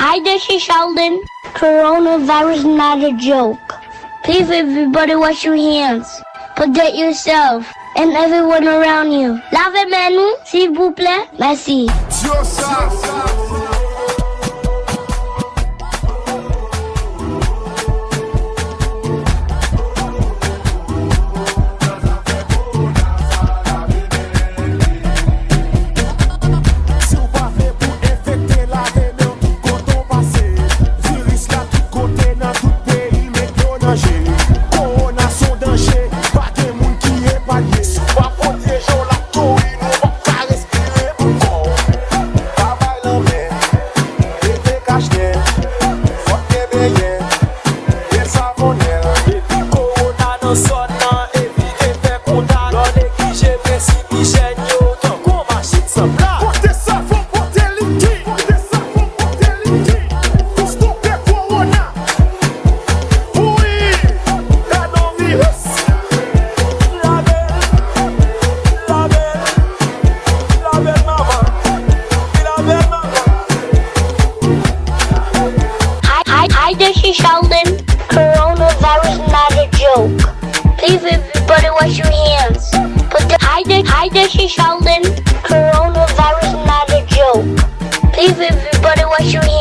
Hi there, Sheldon. Coronavirus not a joke. Please, everybody, wash your hands. Protect yourself and everyone around you. Lavez-les-mains, s'il vous plaît. Merci. Hi there, Sheldon. Coronavirus not a joke. Please, everybody, wash your hands. Hi there, Sheldon. Coronavirus not a joke. Please, everybody, wash your hands.